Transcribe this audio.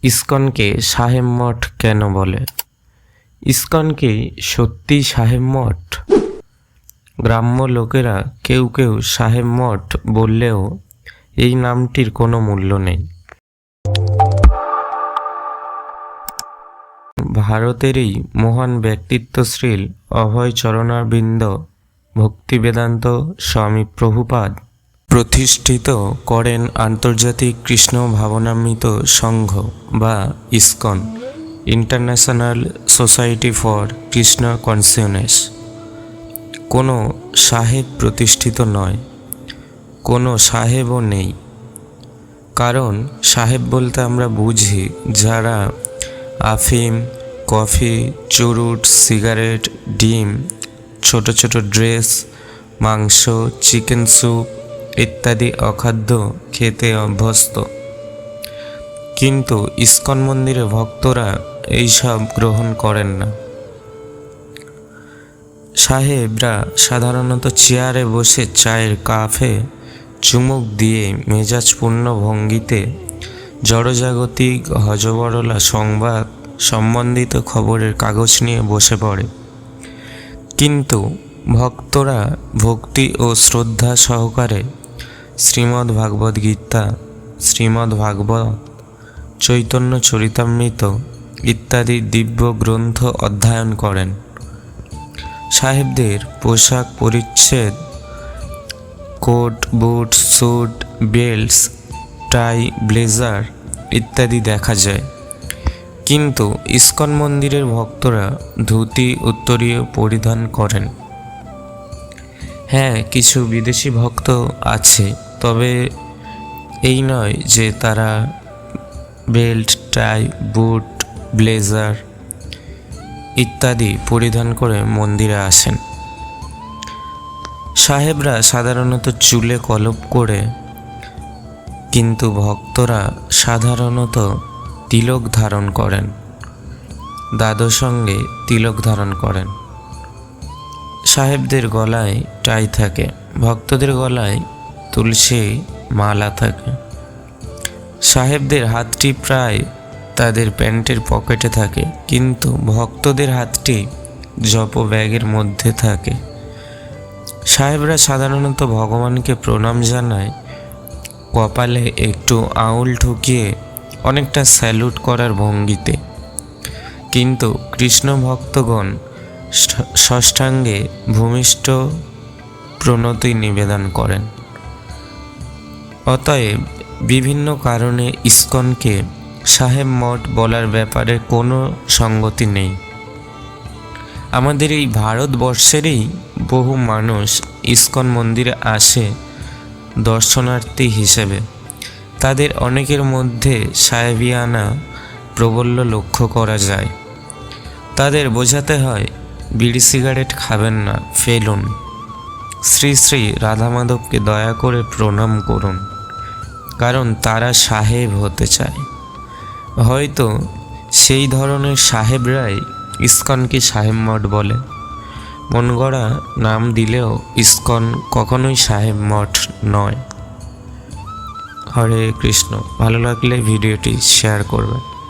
ইসকনকে সাহেব মঠ কেন বলে? ইসকন কি সত্যি সাহেব মঠ? গ্রাম্য লোকেরা কেউ কেউ সাহেব মঠ বললেও এই নামটির কোনো মূল্য নেই। ভারতেরই মহান ব্যক্তিত্বশীল অভয় চরণারবিন্দ ভক্তি বেদান্ত স্বামী প্রভুপাদ প্রতিষ্ঠিত করেন আন্তর্জাতিক কৃষ্ণ ভাবনামৃত সংঘ বা ISKCON, international society for Krishna consciousness. কোনো সাহেব প্রতিষ্ঠিত নয়, কোনো সাহেবও নেই। কারণ সাহেব বলতে আমরা বুঝি যারা আফিম, কফি, চুরুট, সিগারেট, ডিম, ছোট ছোট ড্রেস, মাংস, চিকেন স্যুপ ইত্যাদি অখাদ্য খেতে অভ্যস্ত। কিন্তু ইসকন মন্দিরে ভক্তরা এইসব গ্রহণ করেন না। সাহেবরা সাধারণত চেয়ারে বসে চায়ের কাপে চুমুক দিয়ে মেজাজপূর্ণ ভঙ্গিতে জড়জাগতিক হজবরলা সংবাদ সম্বন্ধিত খবরের কাগজ নিয়ে বসে পড়ে। কিন্তু ভক্তরা ভক্তি ও শ্রদ্ধা সহকারে শ্রীমদ্ ভাগবত গীতা, শ্রীমদ্ ভাগবত, চৈতন্য চরিতামৃত ইত্যাদি দিব্য গ্রন্থ অধ্যয়ন করেন। সাহেবদের পোশাক পরিচ্ছদ কোট, বুট, স্যুট, বেল্টস, টাই, ব্লেজার ইত্যাদি দেখা যায়। কিন্তু ইসকন মন্দিরের ভক্তরা ধুতি উত্তরীয় পরিধান করেন। হ্যাঁ, কিছু বিদেশি ভক্ত আছে, তবে এই নয় যে তারা বেল্ট, টাই, বুট, ব্লেজার ইত্যাদি পরিধান করে মন্দিরে আসেন। সাহেবরা সাধারণত চুলে কলপ করে, কিন্তু ভক্তরা সাধারণত তিলক ধারণ করেন, দাদর সঙ্গে তিলক ধারণ করেন। সাহেবদের গলায় টাই থাকে, ভক্তদের গলায় তুলসী মালা থাকে। সাহেবদের হাতটি প্রায় তাদের প্যান্টের পকেটে থাকে, কিন্তু ভক্তদের হাতটি জপ ব্যাগের মধ্যে থাকে। সাহেবরা সাধারণত ভগবানকে প্রণাম জানায় কপালে একটু আঙুল ঠুকিয়ে, অনেকটা স্যালুট করার ভঙ্গিতে। কিন্তু কৃষ্ণ ভক্তগণ ষষ্ঠাঙ্গে ভূমিষ্ঠ প্রণতি নিবেদন করেন। অতএব বিভিন্ন কারণে ইসকনকে সাহেব মঠ বলার ব্যাপারে কোনো সঙ্গতি নেই। আমাদের এই ভারতবর্ষেরই বহু মানুষ ইসকন মন্দিরে আসে দর্শনার্থী হিসেবে। তাদের অনেকের মধ্যে সাহেবিয়ানা প্রবল্য লক্ষ্য করা যায়। তাদের বোঝাতে হয় বিড়ি সিগারেট খাবেন না, ফেলুন। শ্রী শ্রী রাধা মাধবকে দয়া করে প্রণাম করুন, কারণ তারা সাহেব হতে চায়। হয়তো সেই ধরনের সাহেবরাই ইসকনকে সাহেব মঠ বলে। মন গড়া নাম দিলেও ইসকন কখনোই সাহেব মঠ নয়। হরে কৃষ্ণ। ভালো লাগলে ভিডিওটি শেয়ার করবেন।